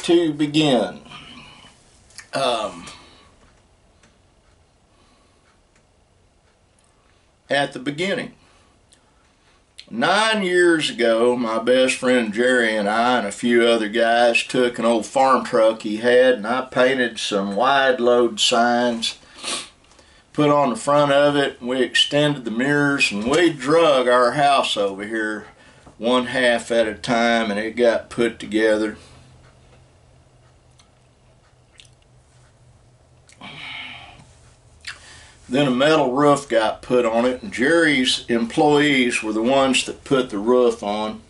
to begin? At the beginning. 9 years ago, my best friend Jerry and I and a few other guys took an old farm truck he had, and I painted some wide load signs, put on the front of it, and we extended the mirrors, and we drug our house over here one half at a time, and it got put together. Then a metal roof got put on it, and Jerry's employees were the ones that put the roof on.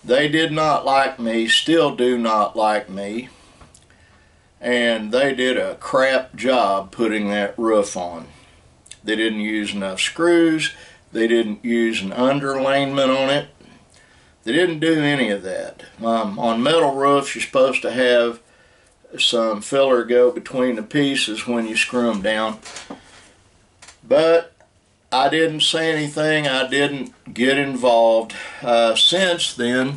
They did not like me, still do not like me, and they did a crap job putting that roof on. They didn't use enough screws, they didn't use an underlayment on it, they didn't do any of that. On metal roofs, you're supposed to have some filler go between the pieces when you screw them down. But I didn't say anything, I didn't get involved. Since then,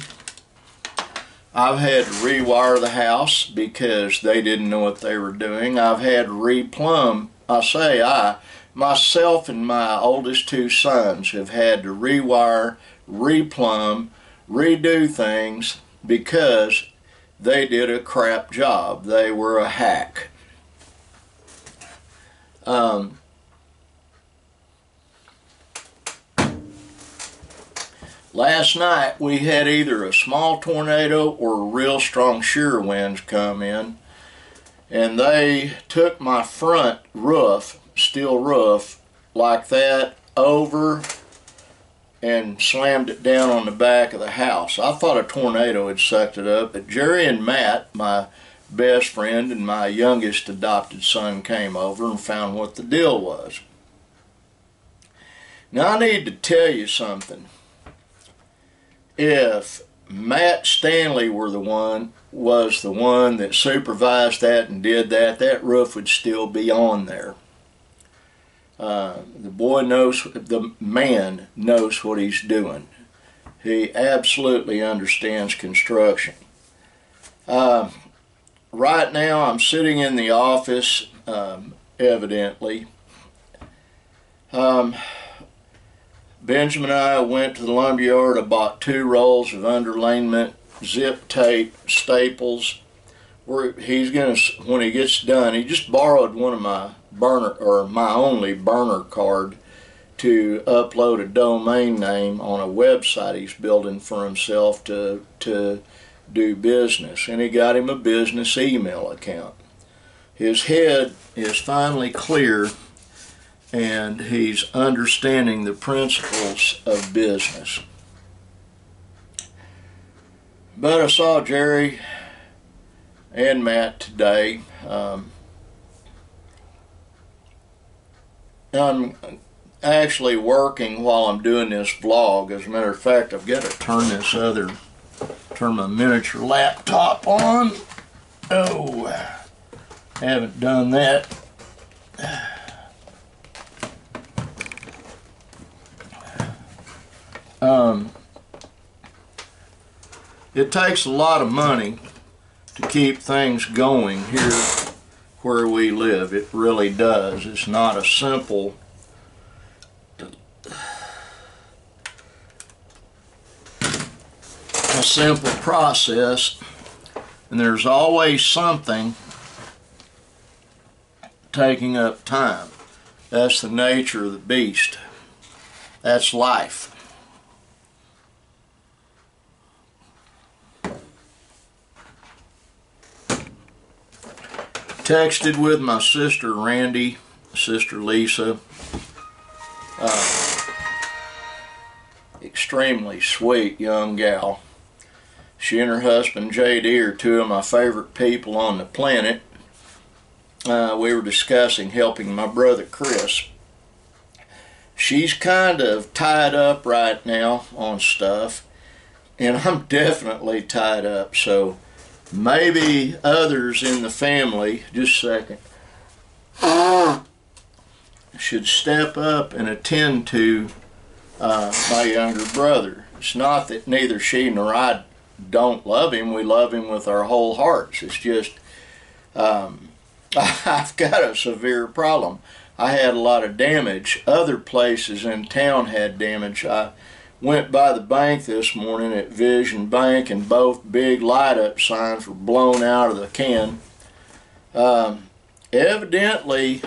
I've had to rewire the house because they didn't know what they were doing. I've had to replumb. Myself and my oldest two sons have had to rewire, replumb, redo things because they did a crap job. They were a hack. Last night we had either a small tornado or real strong shear winds come in, and they took my front roof, steel roof, like that over and slammed it down on the back of the house. I thought a tornado had sucked it up, but Jerry and Matt, my best friend and my youngest adopted son, came over and found what the deal was. Now I need to tell you something. If Matt Stanley was the one that supervised that and did that, that roof would still be on there. The man knows what he's doing. He absolutely understands construction. Right now I'm sitting in the office, evidently. Benjamin and I went to the lumberyard. I bought 2 rolls of underlayment, zip tape, staples. When he gets done, he just borrowed one of my my only burner card to upload a domain name on a website he's building for himself to do business, and he got him a business email account. His head is finally clear, and he's understanding the principles of business. But I saw Jerry and Matt today. I'm actually working while I'm doing this vlog. As a matter of fact, I've got to turn my miniature laptop on. Oh, haven't done that. It takes a lot of money to keep things going here where we live. It really does. It's not a simple process, and there's always something taking up time. That's the nature of the beast. That's life. Texted with my sister Randy, sister Lisa. Extremely sweet young gal. She and her husband JD are 2 of my favorite people on the planet. We were discussing helping my brother Chris. She's kind of tied up right now on stuff, and I'm definitely tied up, so maybe others in the family, just a second, should step up and attend to my younger brother. It's not that neither she nor I don't love him. We love him with our whole hearts. It's just I've got a severe problem. I had a lot of damage. Other places in town had damage. I went by the bank this morning at Vision Bank, and both big light-up signs were blown out of the can. Evidently,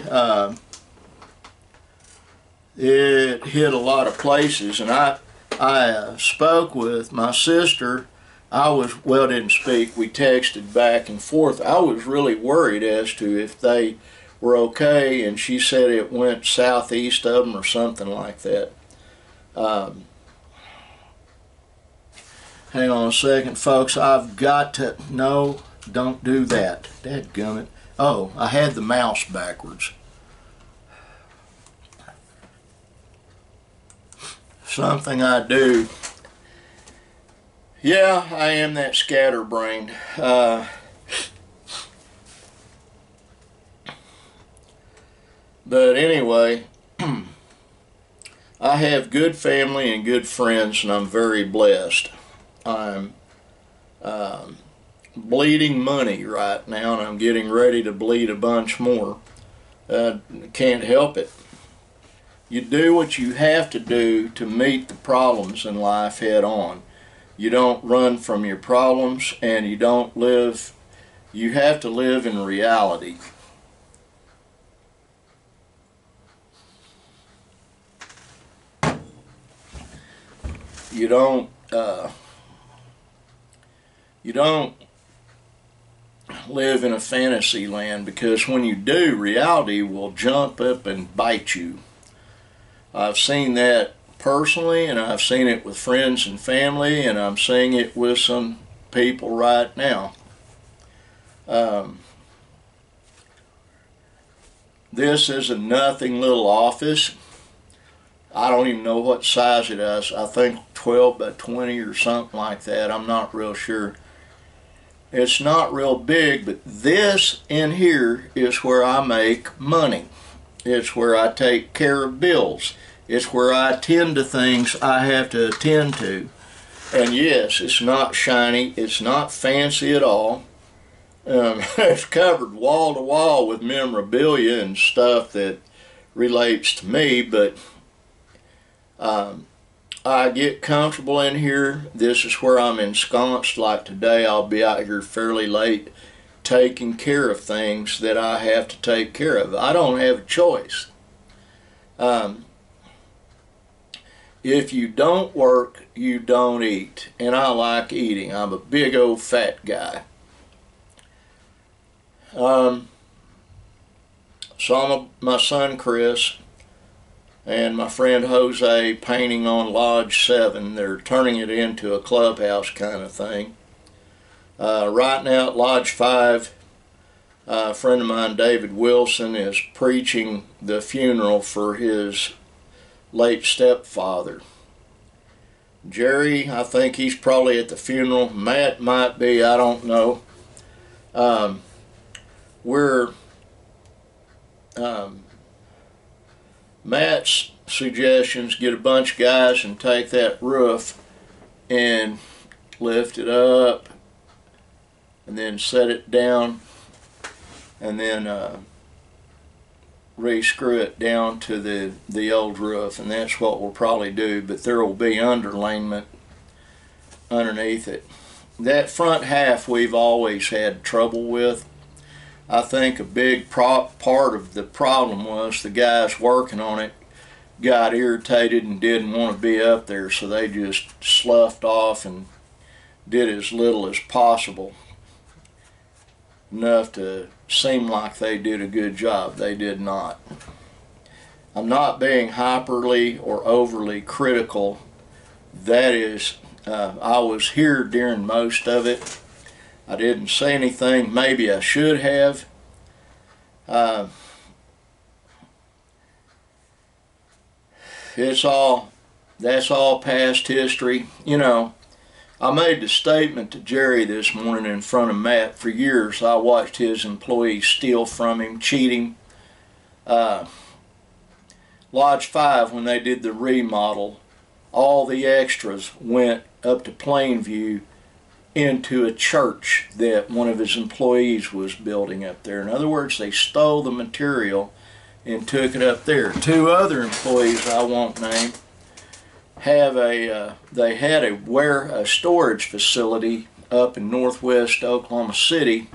it hit a lot of places, and I spoke with my sister. Didn't speak, we texted back and forth. I was really worried as to if they were okay, and she said it went southeast of them or something like that. Hang on a second, folks. I've got to, no, don't do that. Dadgummit. Oh, I had the mouse backwards. Something I do. Yeah, I am that scatterbrained. But anyway, I have good family and good friends, and I'm very blessed. I'm bleeding money right now, and I'm getting ready to bleed a bunch more. Can't help it. You do what you have to do to meet the problems in life head on. You don't run from your problems, and you don't live, you have to live in reality. You don't live in a fantasy land, because when you do, reality will jump up and bite you. I've seen that personally, and I've seen it with friends and family, and I'm seeing it with some people right now. This is a nothing little office. I don't even know what size it is. I think 12 by 20 or something like that. I'm not real sure. It's not real big, but this in here is where I make money. It's where I take care of bills. It's where I attend to things I have to attend to. And yes, it's not shiny. It's not fancy at all. It's covered wall to wall with memorabilia and stuff that relates to me, but I get comfortable in here. This is where I'm ensconced. Like today, I'll be out here fairly late taking care of things that I have to take care of. I don't have a choice. If you don't work, you don't eat. And I like eating. I'm a big old fat guy. Saw my son Chris and my friend Jose painting on Lodge 7. They're turning it into a clubhouse kind of thing. Right now at Lodge 5, a friend of mine, David Wilson, is preaching the funeral for his late stepfather. Jerry, I think he's probably at the funeral. Matt might be, I don't know. Matt's suggestions: get a bunch of guys and take that roof and lift it up and then set it down and then re-screw it down to the old roof, and that's what we'll probably do, but there will be underlayment underneath it. That front half we've always had trouble with. I think a big part of the problem was the guys working on it got irritated and didn't want to be up there, so they just sloughed off and did as little as possible, enough to seem like they did a good job. They did not. I'm not being hyperly or overly critical. That is, I was here during most of it. I didn't say anything. Maybe I should have. That's all past history. You know, I made the statement to Jerry this morning in front of Matt. For years I watched his employees steal from him, cheat him. Lodge 5, when they did the remodel, all the extras went up to Plainview into a church that one of his employees was building up there. In other words, they stole the material and took it up there. Two other employees I won't name have they had a storage facility up in northwest Oklahoma City,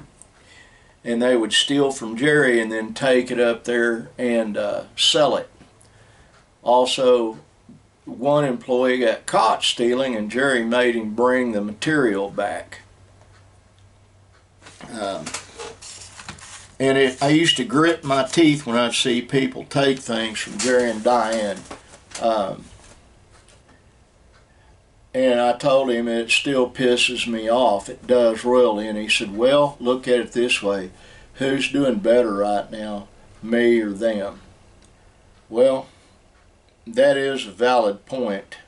and they would steal from Jerry and then take it up there and sell it. Also, one employee got caught stealing, and Jerry made him bring the material back. I used to grit my teeth when I'd see people take things from Jerry and Diane. And I told him it still pisses me off. It does really. And he said, well, look at it this way. Who's doing better right now, me or them? Well, that is a valid point.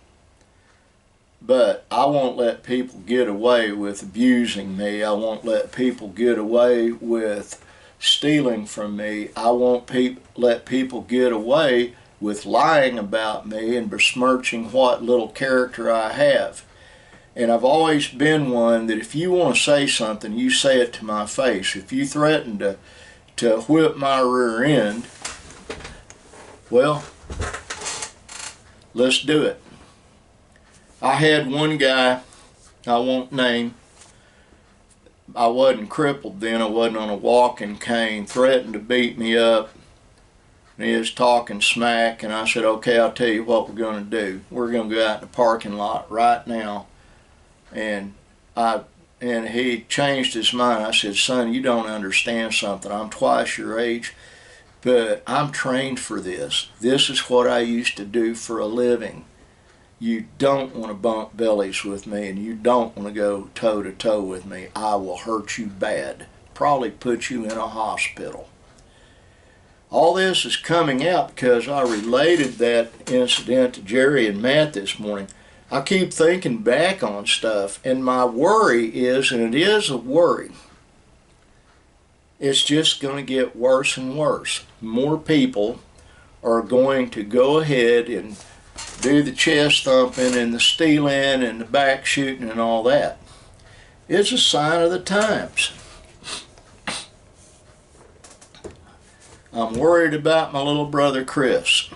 But I won't let people get away with abusing me. I won't let people get away with stealing from me. I won't let people get away with lying about me and besmirching what little character I have. And I've always been one that if you want to say something, you say it to my face. If you threaten to whip my rear end, well, let's do it. I had one guy, I won't name, I wasn't crippled then, I wasn't on a walking cane, threatened to beat me up. And he was talking smack, and I said, okay, I'll tell you what we're going to do. We're going to go out in the parking lot right now. And he changed his mind. I said, son, you don't understand something. I'm twice your age, but I'm trained for this. This is what I used to do for a living. You don't want to bump bellies with me, and you don't want to go toe-to-toe with me. I will hurt you bad, probably put you in a hospital. All this is coming out because I related that incident to Jerry and Matt this morning. I keep thinking back on stuff, and my worry is, and it is a worry, it's just going to get worse and worse. More people are going to go ahead and do the chest thumping and the stealing and the back shooting and all that. It's a sign of the times. I'm worried about my little brother Chris.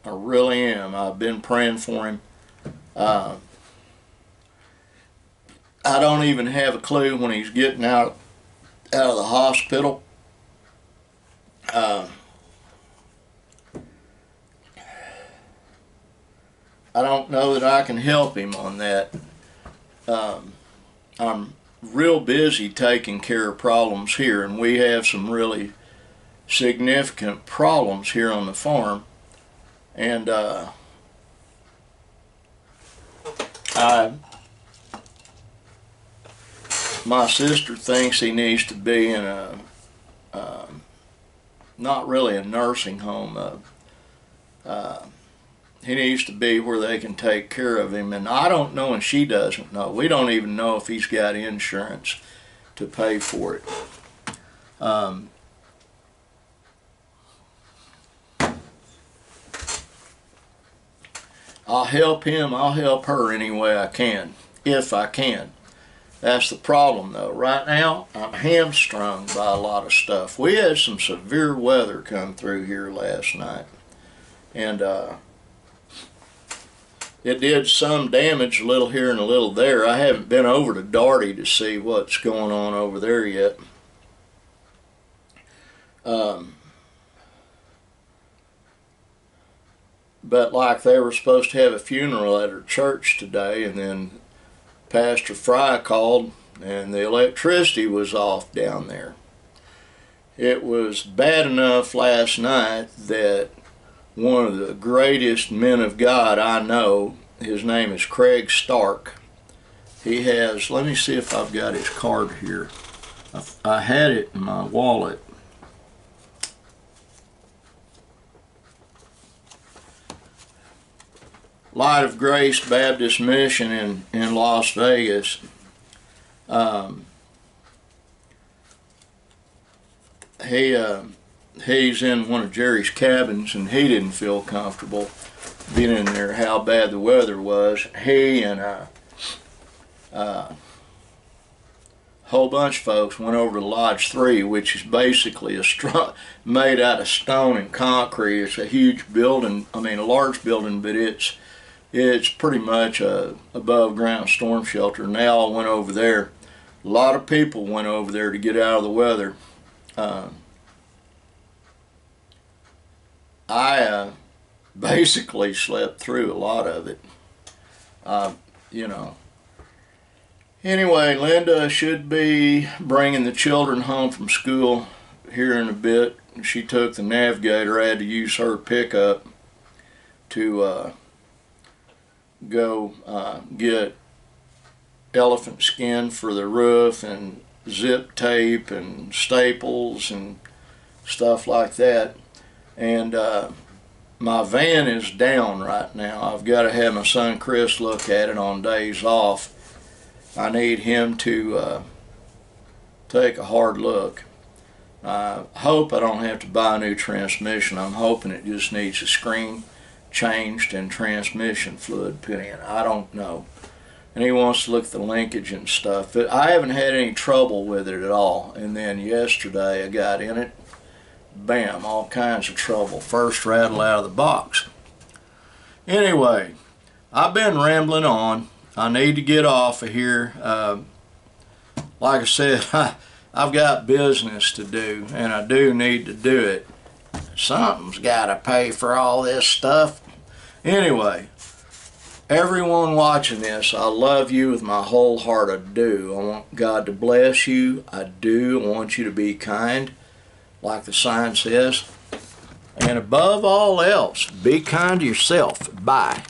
I really am. I've been praying for him. I don't even have a clue when he's getting out of the hospital. I don't know that I can help him on that. I'm real busy taking care of problems here, and we have some really significant problems here on the farm, and my sister thinks he needs to be in a not really a nursing home. He needs to be where they can take care of him, and I don't know, and she doesn't know. We don't even know if he's got insurance to pay for it. I'll help him, I'll help her any way I can, if I can. That's the problem though. Right now, I'm hamstrung by a lot of stuff. We had some severe weather come through here last night, and it did some damage, a little here and a little there. I haven't been over to Darty to see what's going on over there yet. But like they were supposed to have a funeral at her church today, and then Pastor Fry called and the electricity was off down there. It was bad enough last night that one of the greatest men of God I know, his name is Craig Stark. He has, let me see if I've got his card here. I had it in my wallet. Light of Grace Baptist Mission in Las Vegas. He's in one of Jerry's cabins, and he didn't feel comfortable being in there, how bad the weather was. He and whole bunch of folks went over to Lodge 3, which is basically made out of stone and concrete. It's a huge building, I mean a large building, but it's pretty much a above ground storm shelter. And they all went over there. A lot of people went over there to get out of the weather. I basically slept through a lot of it. You know. Anyway, Linda should be bringing the children home from school here in a bit. She took the Navigator. I had to use her pickup to go get elephant skin for the roof and zip tape and staples and stuff like that. And my van is down right now. I've got to have my son Chris look at it on days off. I need him to take a hard look. I hope I don't have to buy a new transmission. I'm hoping it just needs a screen changed and transmission fluid put in. I don't know. And he wants to look at the linkage and stuff. But I haven't had any trouble with it at all. And then yesterday I got in it. Bam, all kinds of trouble. First rattle out of the box. Anyway, I've been rambling on. I need to get off of here. Like I said, I've got business to do, and I do need to do it. Something's got to pay for all this stuff. Anyway, everyone watching this, I love you with my whole heart. I do. I want God to bless you. I do. I want you to be kind, like the sign says. And above all else, be kind to yourself. Bye.